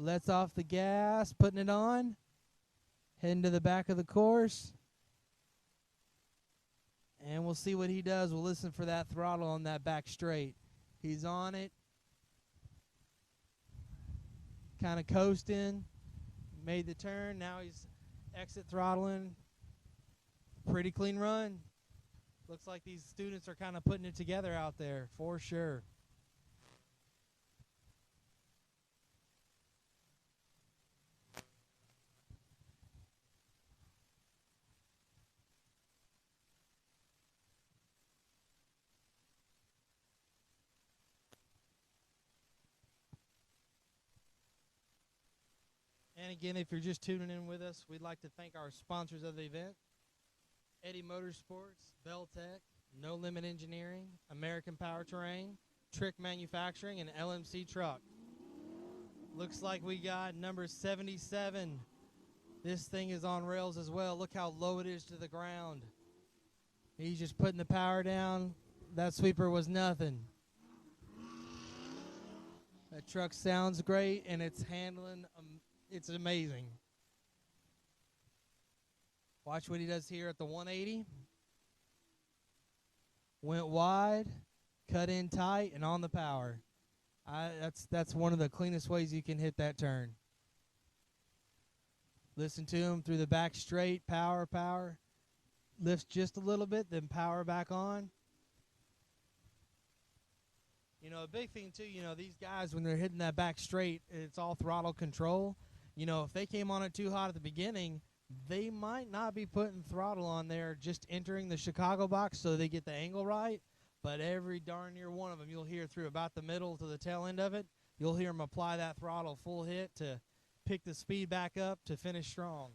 Lets off the gas, putting it on. Heading to the back of the course. And we'll see what he does. We'll listen for that throttle on that back straight. He's on it. Kind of coasting. Made the turn. Now he's exit throttling. Pretty clean run. Looks like these students are kind of putting it together out there, for sure. And again, if you're just tuning in with us, we'd like to thank our sponsors of the event: Eddie Motorsports, Beltec, No Limit Engineering, American Powertrain, Trick Manufacturing, and LMC Truck. Looks like we got number 77. This thing is on rails as well. Look how low it is to the ground. He's just putting the power down. That sweeper was nothing. That truck sounds great, and it's handling. It's amazing. Watch what he does here at the 180. Went wide, cut in tight, and on the power. That's one of the cleanest ways you can hit that turn. Listen to him through the back straight, power, power. Lifts just a little bit, then power back on. You know, a big thing too, you know, these guys, when they're hitting that back straight, it's all throttle control. You know, if they came on it too hot at the beginning, they might not be putting throttle on there, just entering the Chicago box so they get the angle right. But every darn near one of them, you'll hear through about the middle to the tail end of it, you'll hear them apply that throttle full hit to pick the speed back up to finish strong.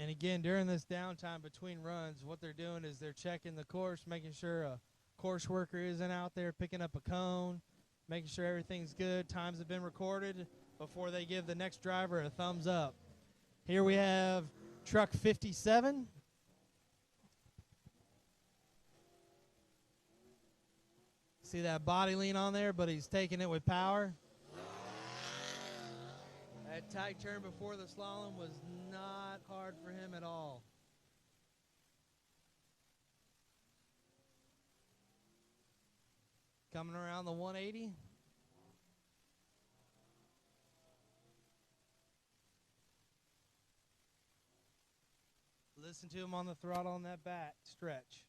And again, during this downtime between runs, what they're doing is they're checking the course, making sure a course worker isn't out there picking up a cone, making sure everything's good, times have been recorded before they give the next driver a thumbs up. Here we have truck 57. See that body lean on there, but he's taking it with power. That tight turn before the slalom was not hard for him at all. Coming around the 180. Listen to him on the throttle on that back stretch.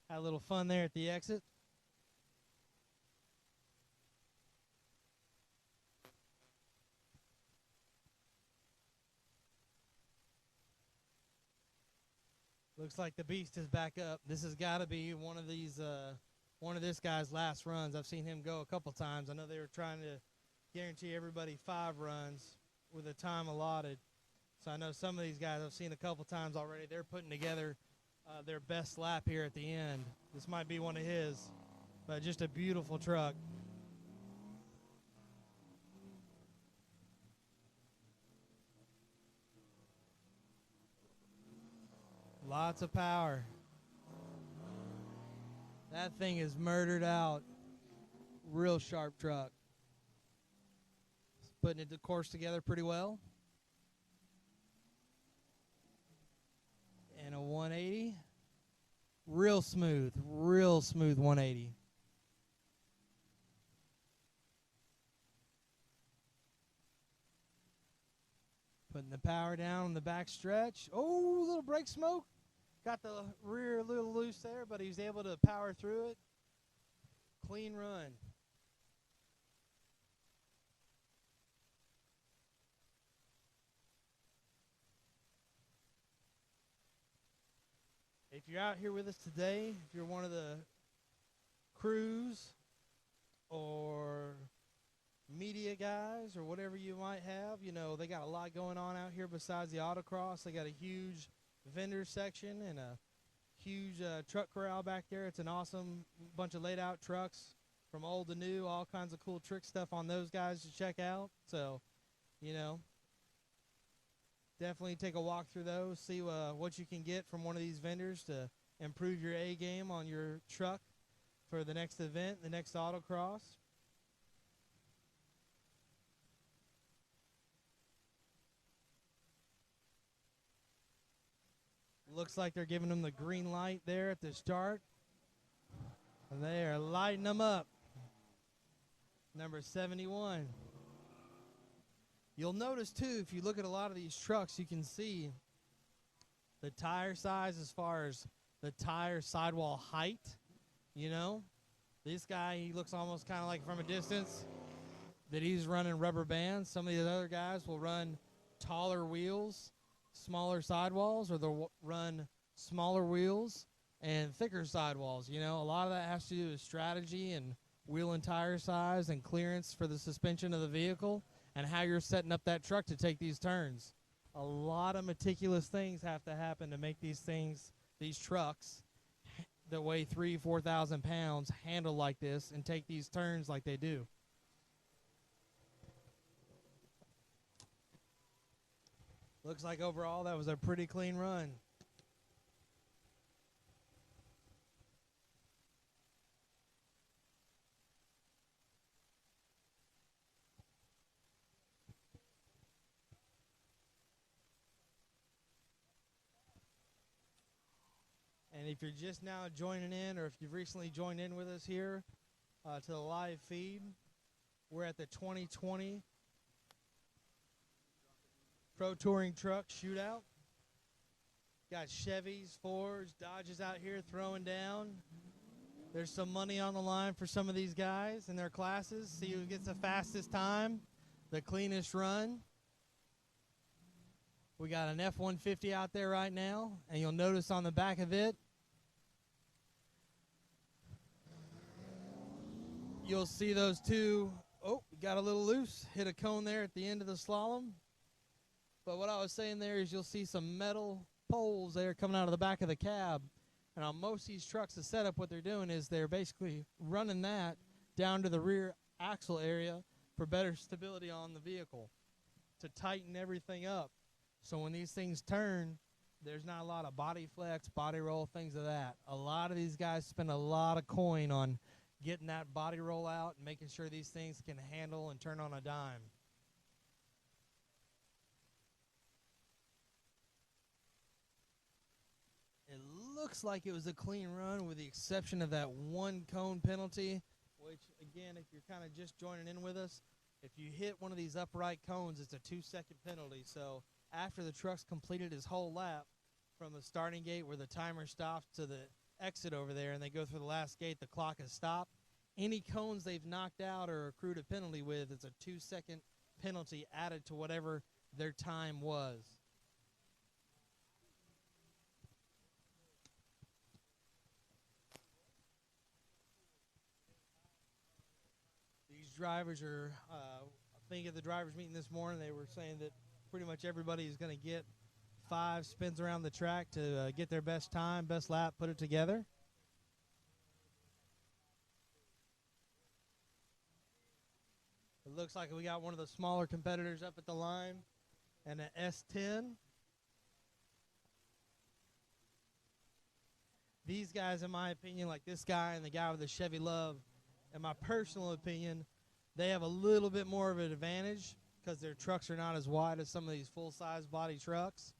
Had a little fun there at the exit. Looks like the beast is back up. This has got to be one of this guy's last runs. I've seen him go a couple times. I know they were trying to guarantee everybody 5 runs with a time allotted. So I know some of these guys I've seen a couple times already. They're putting together their best lap here at the end. This might be one of his, but just a beautiful truck. Lots of power. That thing is murdered out. Real sharp truck. It's putting the course together pretty well. And a 180. Real smooth 180. Putting the power down on the back stretch. Oh, a little brake smoke. Got the rear a little loose there, but he's able to power through it. Clean run. If you're out here with us today, if you're one of the crews or media guys or whatever you might have, you know, they got a lot going on out here besides the autocross. They got a huge vendor section and a huge truck corral back there. It's an awesome bunch of laid out trucks from old to new, all kinds of cool trick stuff on those guys to check out. So, you know, definitely take a walk through those, see what you can get from one of these vendors to improve your A game on your truck for the next event, the next autocross. Looks like they're giving them the green light there at the start. And they are lighting them up. Number 71. You'll notice, too, if you look at a lot of these trucks, you can see the tire size as far as the tire sidewall height. You know, this guy, he looks almost kind of like from a distance that he's running rubber bands. Some of the other guys will run taller wheels, smaller sidewalls, or they'll run smaller wheels and thicker sidewalls. You know, a lot of that has to do with strategy and wheel and tire size and clearance for the suspension of the vehicle and how you're setting up that truck to take these turns. A lot of meticulous things have to happen to make these trucks that weigh 4,000 pounds handle like this and take these turns like they do. Looks like overall that was a pretty clean run. And if you're just now joining in, or if you've recently joined in with us here to the live feed, we're at the 2020 Pro Touring Truck Shootout. Got Chevys, Fords, Dodges out here throwing down. There's some money on the line for some of these guys in their classes. See who gets the fastest time, the cleanest run. We got an F-150 out there right now, and you'll notice on the back of it, you'll see those two. Oh, got a little loose. Hit a cone there at the end of the slalom. But what I was saying there is you'll see some metal poles there coming out of the back of the cab. And on most of these trucks, the setup, what they're doing is they're basically running that down to the rear axle area for better stability on the vehicle, to tighten everything up. So when these things turn, there's not a lot of body flex, body roll, things of that. A lot of these guys spend a lot of coin on getting that body roll out and making sure these things can handle and turn on a dime. It looks like it was a clean run with the exception of that one cone penalty, which, again, if you're kind of just joining in with us, if you hit one of these upright cones, it's a 2-second penalty. So after the truck's completed his whole lap from the starting gate where the timer stops to the exit over there and they go through the last gate, the clock has stopped. Any cones they've knocked out or accrued a penalty with, it's a 2-second penalty added to whatever their time was. These drivers are, I think at the drivers meeting this morning, they were saying that pretty much everybody is going to get 5 spins around the track to get their best time, best lap, put it together. It looks like we got one of the smaller competitors up at the line and an S10. These guys, in my opinion, like this guy and the guy with the Chevy Love, in my personal opinion, they have a little bit more of an advantage because their trucks are not as wide as some of these full-size body trucks.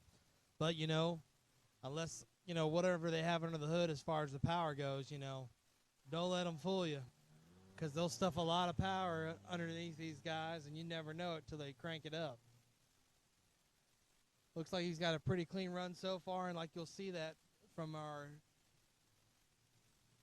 But, you know, unless, you know, whatever they have under the hood as far as the power goes, you know, don't let them fool you, because they'll stuff a lot of power underneath these guys, and you never know it till they crank it up. Looks like he's got a pretty clean run so far, and like you'll see that from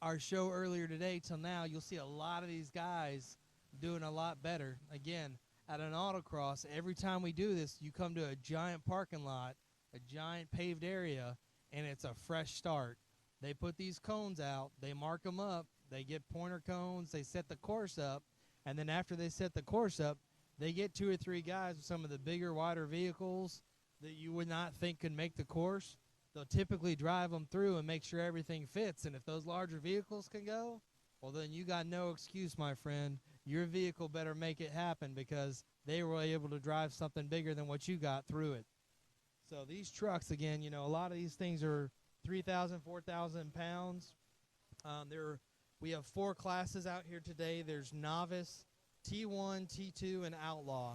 our show earlier today till now, you'll see a lot of these guys doing a lot better. Again, at an autocross, every time we do this, you come to a giant parking lot, a giant paved area, and it's a fresh start. They put these cones out, they mark them up, they get pointer cones, they set the course up, and then after they set the course up, they get 2 or 3 guys with some of the bigger, wider vehicles that you would not think could make the course, they'll typically drive them through and make sure everything fits. And if those larger vehicles can go, well, then you got no excuse, my friend. Your vehicle better make it happen because they were able to drive something bigger than what you got through it. So these trucks, again, a lot of these things are 3,000, 4,000 pounds. We have 4 classes out here today. There's novice, T1, T2, and outlaw.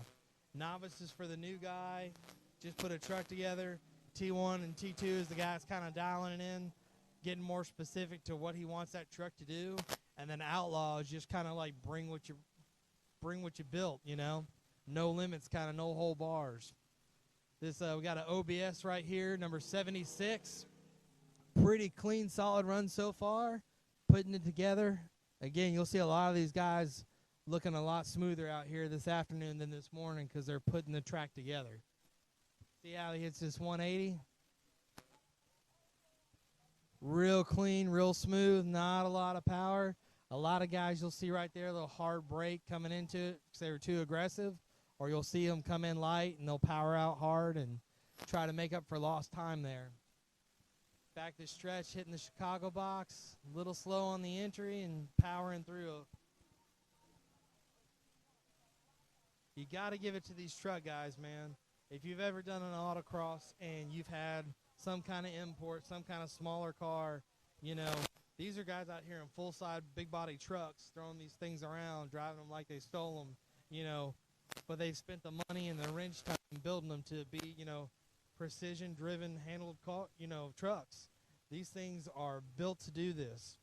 Novice is for the new guy. Just put a truck together. T1 and T2 is the guy that's kind of dialing it in, getting more specific to what he wants that truck to do. And then outlaw is just kind of like bring what you built, No limits, kind of no whole bars. This we got an OBS right here, number 76. Pretty clean, solid run so far. Putting it together. Again, you'll see a lot of these guys looking a lot smoother out here this afternoon than this morning because they're putting the track together. See how he hits this 180? Real clean, real smooth, not a lot of power. A lot of guys you'll see right there, a little hard brake coming into it because they were too aggressive. Or you'll see them come in light and they'll power out hard and try to make up for lost time there. Back to stretch, hitting the Chicago box. A little slow on the entry and powering through. You got to give it to these truck guys, man. If you've ever done an autocross and you've had some kind of import, some kind of smaller car, these are guys out here in full-side, big-body trucks throwing these things around, driving them like they stole them, but they've spent the money and the wrench time building them to be, precision-driven, handled, trucks. These things are built to do this.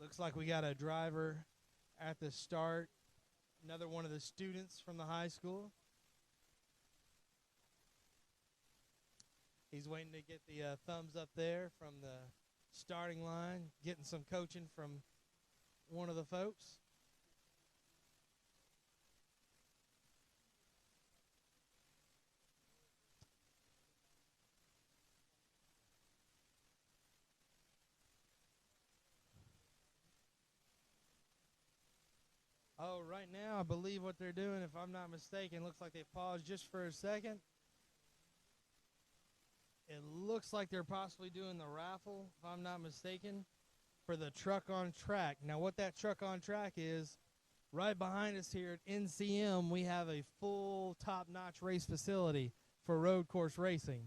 Looks like we got a driver at the start. Another one of the students from the high school. He's waiting to get the thumbs up there from the starting line, getting some coaching from one of the folks. Oh, right now, I believe what they're doing, if I'm not mistaken, looks like they paused just for a second. It looks like they're possibly doing the raffle, if I'm not mistaken, for the truck on track. Now, what that truck on track is, right behind us here at NCM, we have a full top-notch race facility for road course racing.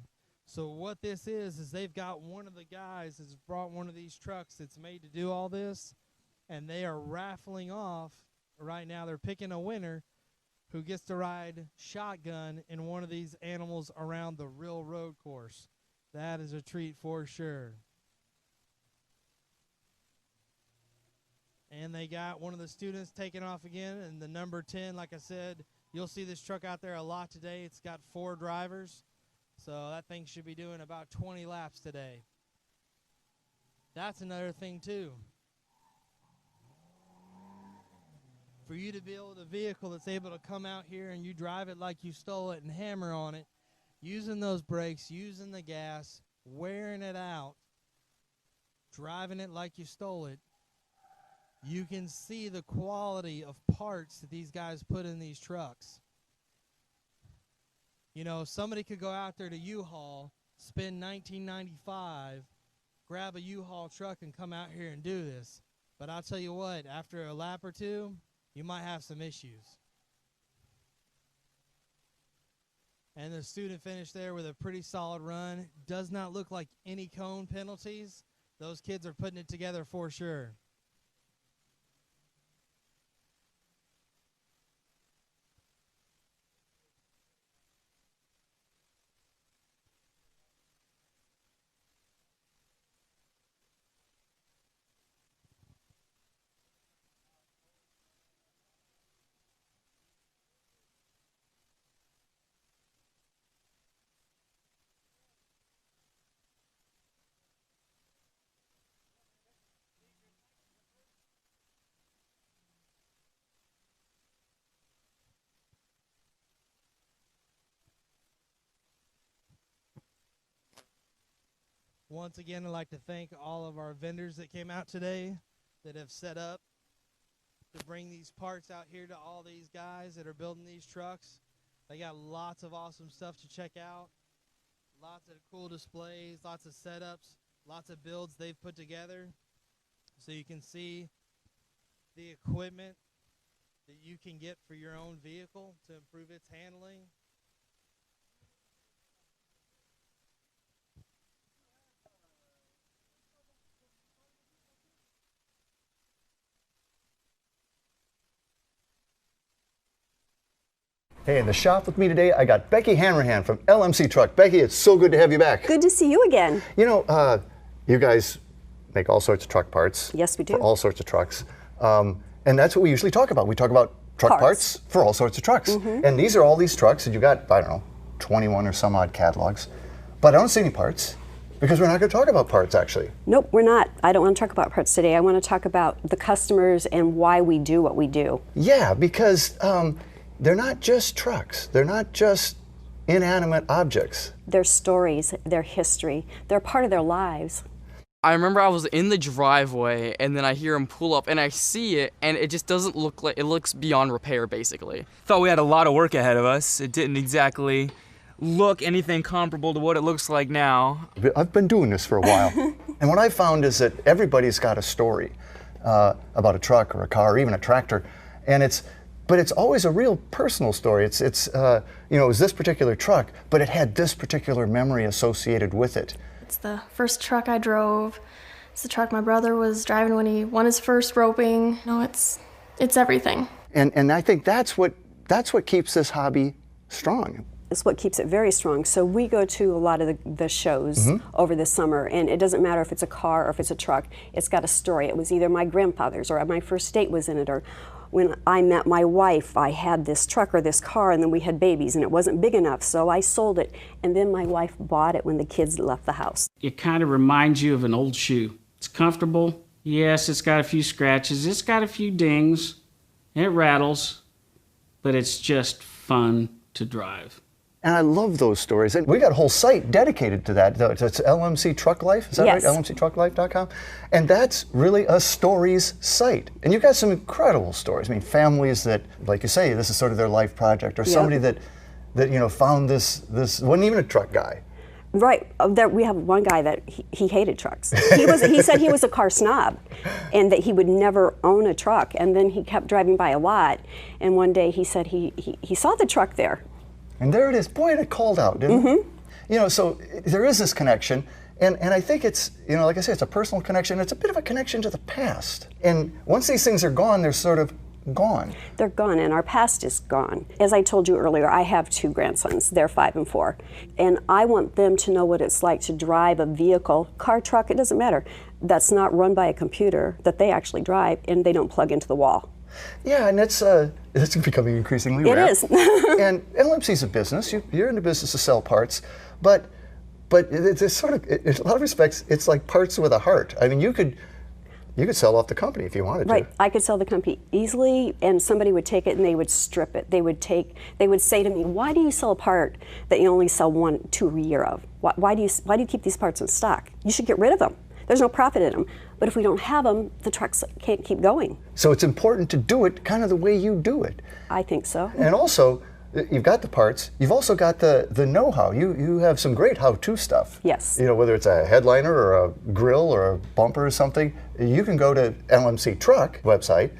So what this is they've got one of the guys that's brought one of these trucks that's made to do all this, and they are raffling off. Right now, they're picking a winner who gets to ride shotgun in one of these animals around the real road course. That is a treat for sure. And they got one of the students taking off again, and the number 10, like I said, you'll see this truck out there a lot today. It's got 4 drivers, so that thing should be doing about 20 laps today. That's another thing, too. For you to build a vehicle that's able to come out here and you drive it like you stole it and hammer on it, using those brakes, using the gas, wearing it out, driving it like you stole it, you can see the quality of parts that these guys put in these trucks. Somebody could go out there to U-Haul, spend $19.95, grab a U-Haul truck and come out here and do this. But I'll tell you what, after a lap or two, you might have some issues. And the student finished there with a pretty solid run. Does not look like any cone penalties. Those kids are putting it together for sure. Once again, I'd like to thank all of our vendors that came out today that have set up to bring these parts out here to all these guys that are building these trucks. They got lots of awesome stuff to check out. Lots of cool displays, lots of setups, lots of builds they've put together. So you can see the equipment that you can get for your own vehicle to improve its handling. Hey, in the shop with me today, I got Becky Hanrahan from LMC Truck. Becky, it's so good to have you back. Good to see you again. You know, you guys make all sorts of truck parts. Yes, we do. For all sorts of trucks. And that's what we usually talk about. We talk about truck parts for all sorts of trucks. And these are all these trucks, and you got, I don't know, 21 or some odd catalogs. But I don't see any parts, because we're not going to talk about parts, actually. Nope, we're not. I don't want to talk about parts today. I want to talk about the customers and why we do what we do. Yeah, because they're not just trucks. They're not just inanimate objects. Their stories, their history, they're part of their lives. I remember I was in the driveway and then I hear him pull up and I see it and it just doesn't look like, it looks beyond repair basically. Thought we had a lot of work ahead of us. It didn't exactly look anything comparable to what it looks like now. I've been doing this for a while. And what I found is that everybody's got a story about a truck or a car or even a tractor. But it's always a real personal story. It's you know, it was this particular truck, but it had this particular memory associated with it. It's the first truck I drove. It's the truck my brother was driving when he won his first roping. No, it's everything. And I think that's what keeps this hobby strong. It's what keeps it very strong. So we go to a lot of the shows over the summer, and it doesn't matter if it's a car or if it's a truck, it's got a story. It was either my grandfather's or my first date was in it, or when I met my wife, I had this truck or this car, and then we had babies, and it wasn't big enough, so I sold it, and then my wife bought it when the kids left the house. It kind of reminds you of an old shoe. It's comfortable. Yes, it's got a few scratches. It's got a few dings. It rattles, but it's just fun to drive. And I love those stories. And we got a whole site dedicated to that. It's LMC Truck Life, is that Yes. right? LMCTruckLife.com. And that's really a stories site. And you've got some incredible stories. I mean, families that, like you say, this is sort of their life project, or somebody that you know, found this wasn't even a truck guy. Right. We have one guy that he hated trucks. He said he was a car snob and that he would never own a truck. And then he kept driving by a lot. And one day he said he saw the truck there. And there it is. Boy, it called out, didn't it? You know, so there is this connection. And I think it's, you know, like I say, it's a personal connection. It's a bit of a connection to the past. And once these things are gone, they're sort of gone. They're gone, and our past is gone. As I told you earlier, I have 2 grandsons. They're 5 and 4. And I want them to know what it's like to drive a vehicle, car, truck, it doesn't matter, that's not run by a computer, that they actually drive and they don't plug into the wall. Yeah, and it's becoming increasingly rare. It is. And LMC's a business. You're in the business to sell parts, but it's sort of, in a lot of respects, it's like parts with a heart. I mean, you could sell off the company if you wanted to. Right, I could sell the company easily, and somebody would take it and they would strip it. They would say to me, "Why do you sell a part that you only sell 1, 2 a year of? Why do you keep these parts in stock? You should get rid of them. There's no profit in them. But if we don't have them, the trucks can't keep going." So it's important to do it kind of the way you do it. I think so. And also, you've got the parts. You've also got the know-how. You have some great how-to stuff. Yes. You know, whether it's a headliner or a grill or a bumper or something, you can go to LMC Truck website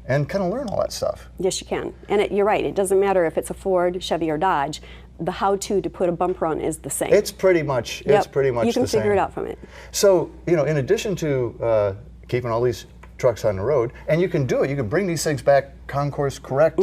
and kind of learn all that stuff. Yes, you can. And you're right. It doesn't matter if it's a Ford, Chevy, or Dodge. The how-to to put a bumper on is the same. It's pretty much the same. You can figure it out from it. So, you know, in addition to keeping all these trucks on the road, and you can do it, you can bring these things back concourse correct,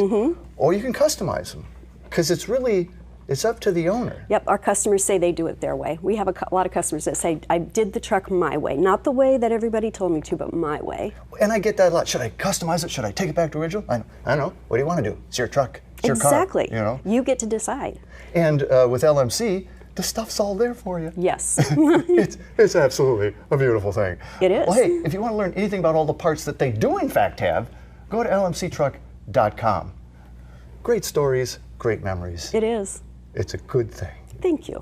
or you can customize them, because it's up to the owner. Yep, our customers say they do it their way. We have a lot of customers that say, "I did the truck my way." Not the way that everybody told me to, but my way. And I get that a lot. Should I customize it? Should I take it back to original? I don't know. What do you want to do? It's your truck. It's your car. Exactly. You know? You get to decide. And with LMC, the stuff's all there for you. Yes. It's absolutely a beautiful thing. It is. Well, hey, if you want to learn anything about all the parts that they do in fact have, go to lmctruck.com. Great stories, great memories. It is. It's a good thing. Thank you.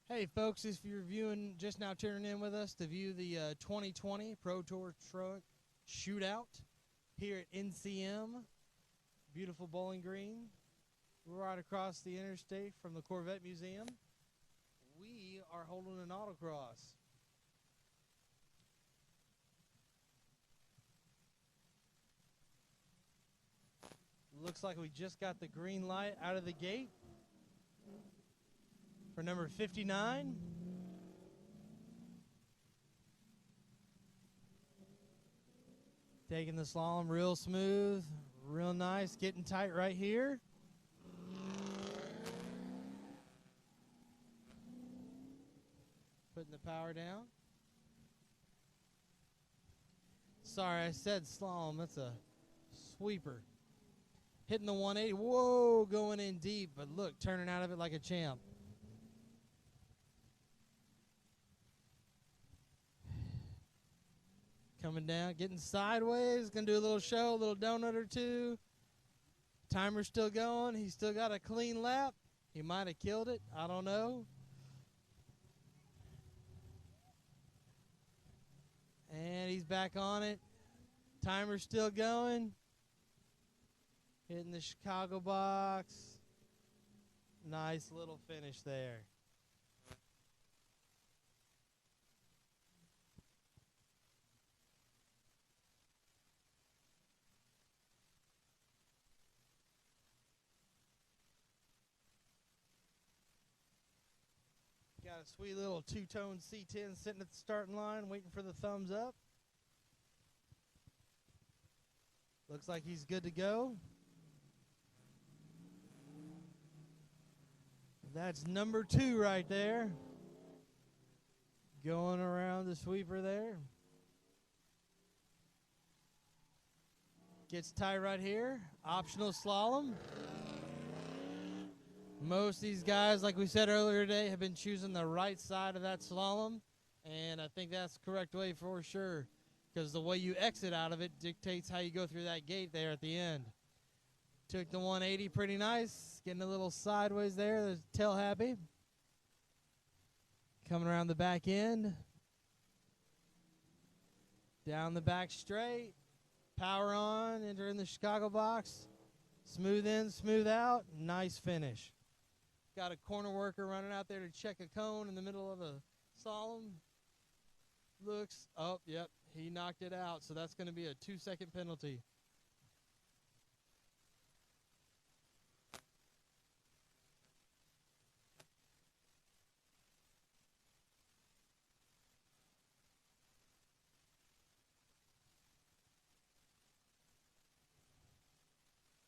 Hey folks, if you're viewing, just now tuning in with us to view the 2020 Pro Tour Truck Shootout here at NCM, beautiful Bowling Green, right across the interstate from the Corvette Museum. We are holding an autocross. Looks like we just got the green light out of the gate for number 59. Taking the slalom real smooth, real nice, getting tight right here. Putting the power down. Sorry, I said slalom, that's a sweeper. Hitting the 180, whoa, going in deep, but look, turning out of it like a champ. Coming down, getting sideways, gonna do a little show, a little donut or two. Timer's still going, he's still got a clean lap. He might have killed it, I don't know. And he's back on it. Timer's still going. Hitting the Chicago box. Nice little finish there. Got a sweet little two-tone C10 sitting at the starting line waiting for the thumbs up. Looks like he's good to go. That's number 2 right there. Going around the sweeper there. Gets tight right here. Optional slalom. Most of these guys, like we said earlier today, have been choosing the right side of that slalom. And I think that's the correct way for sure. Because the way you exit out of it dictates how you go through that gate there at the end. Took the 180 pretty nice. Getting a little sideways there. There's tail happy. Coming around the back end. Down the back straight. Power on. Entering the Chicago box. Smooth in, smooth out. Nice finish. Got a corner worker running out there to check a cone in the middle of a slalom. Looks, oh, yep, he knocked it out. So that's going to be a 2-second penalty.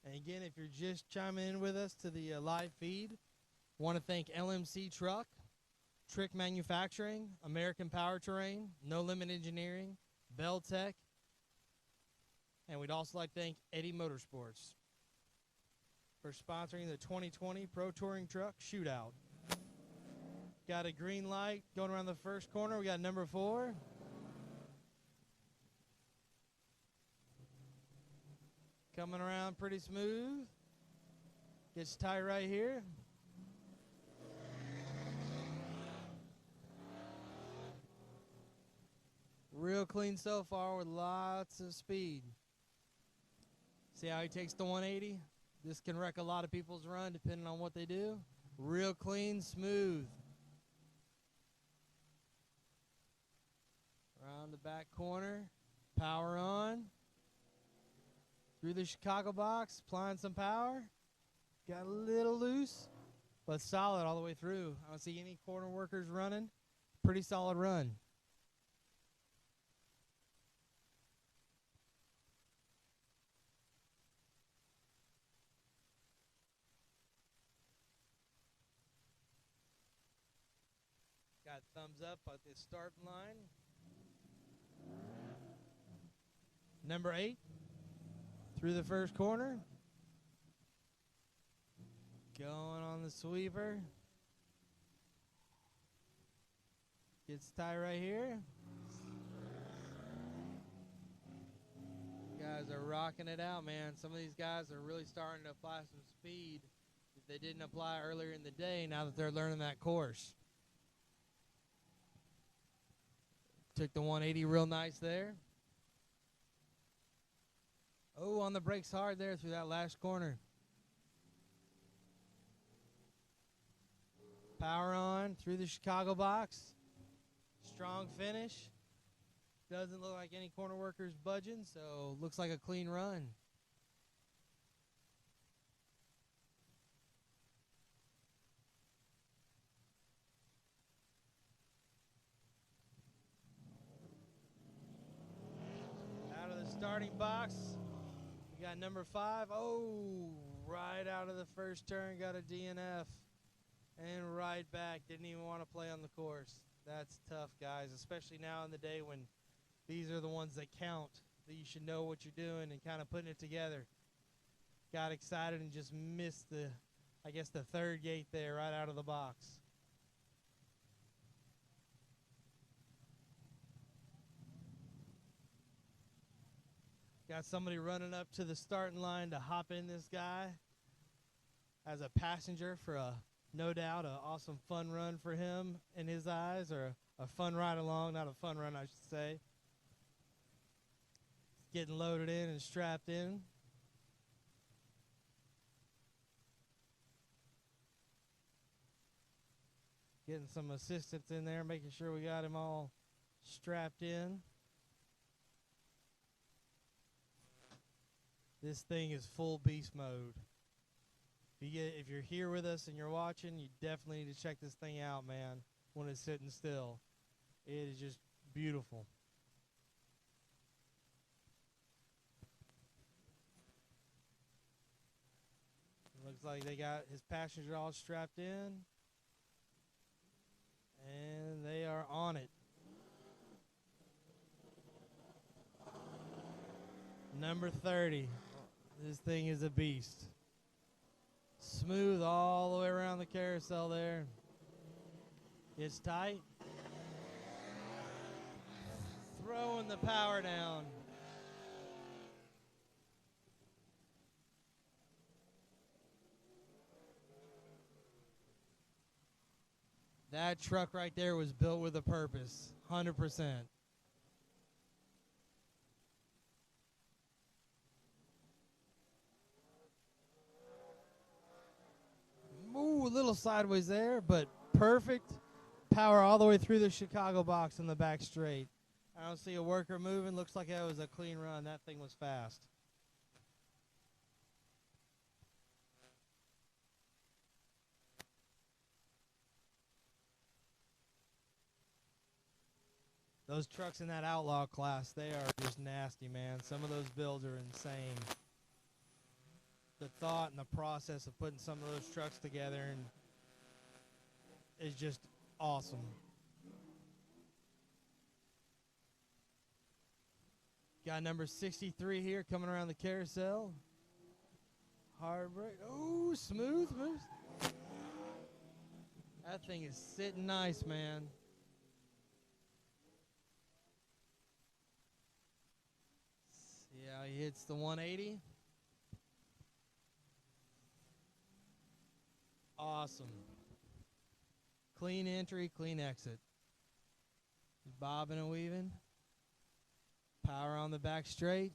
And again, if you're just chiming in with us to the live feed, want to thank LMC Truck, Trick Manufacturing, American Powertrain, No Limit Engineering, Bell Tech, and we'd also like to thank Eddie Motorsports for sponsoring the 2020 Pro Touring Truck Shootout. Got a green light going around the first corner. We got number 4. Coming around pretty smooth. Gets tight right here. Real clean so far with lots of speed. See how he takes the 180? This can wreck a lot of people's run depending on what they do. Real clean, smooth. Around the back corner. Power on. Through the Chicago box, applying some power. Got a little loose, but solid all the way through. I don't see any corner workers running. Pretty solid run. Got thumbs up at the starting line. Number 8. Through the first corner. Going on the sweeper. Gets tight right here. Guys are rocking it out, man. Some of these guys are really starting to apply some speed that they didn't apply earlier in the day now that they're learning that course. Took the 180 real nice there. Oh, on the brakes hard there through that last corner. Power on through the Chicago box. Strong finish. Doesn't look like any corner workers budging, so looks like a clean run. Out of the starting box, we got number 5. Oh, right out of the first turn, got a DNF. And right back, didn't even want to play on the course. That's tough, guys, especially now in the day when these are the ones that count, that you should know what you're doing and kind of putting it together. Got excited and just missed the, I guess, the third gate there right out of the box. Got somebody running up to the starting line to hop in this guy as a passenger for a, no doubt, an awesome fun run for him in his eyes, or a fun ride along, not a fun run, I should say. Getting loaded in and strapped in. Getting some assistance in there, making sure we got him all strapped in. This thing is full beast mode. If you're here with us and you're watching, you definitely need to check this thing out, man, when it's sitting still. It is just beautiful. Looks like they got his passenger all strapped in. And they are on it. Number 30. This thing is a beast. Smooth all the way around the carousel there. It's tight. Throwing the power down. That truck right there was built with a purpose, 100%. Ooh, a little sideways there, but perfect power all the way through the Chicago box in the back straight. I don't see a worker moving. Looks like that was a clean run. That thing was fast. Those trucks in that outlaw class, they are just nasty, man. Some of those builds are insane. The thought and the process of putting some of those trucks together and is just awesome. Got number 63 here coming around the carousel. Hard brake. Oh, smooth. That thing is sitting nice, man. See how he hits the 180. Awesome. Clean entry, clean exit. Bobbing and weaving. Power on the back straight.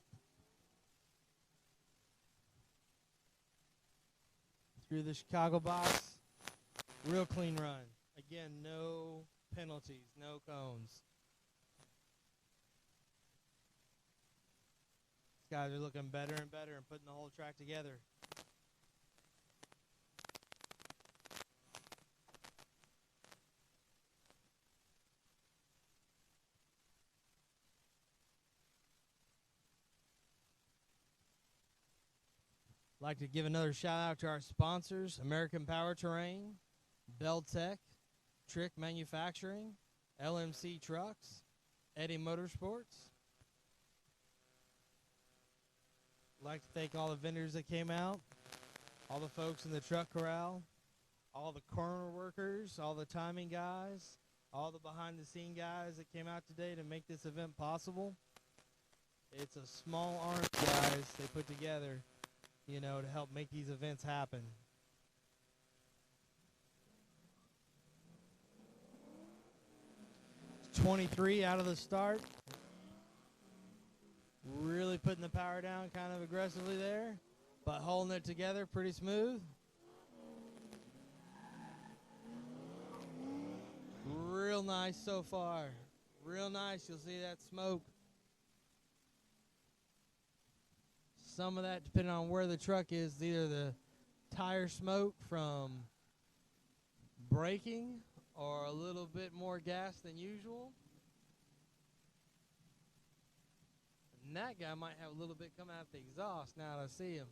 Through the Chicago box. Real clean run. Again, no penalties, no cones. These guys are looking better and better and putting the whole track together. Like to give another shout out to our sponsors: American Power Terrain, Beltec, Trick Manufacturing, LMC Trucks, Eddie Motorsports. Like to thank all the vendors that came out, all the folks in the truck corral, all the corner workers, all the timing guys, all the behind the scene guys that came out today to make this event possible. It's a small army, guys, they put together, you know, to help make these events happen. 23 out of the start. Really putting the power down kind of aggressively there, but holding it together pretty smooth. Real nice so far. Real nice. You'll see that smoke. Some of that, depending on where the truck is, either the tire smoke from braking or a little bit more gas than usual. And that guy might have a little bit coming out the exhaust now that I see him.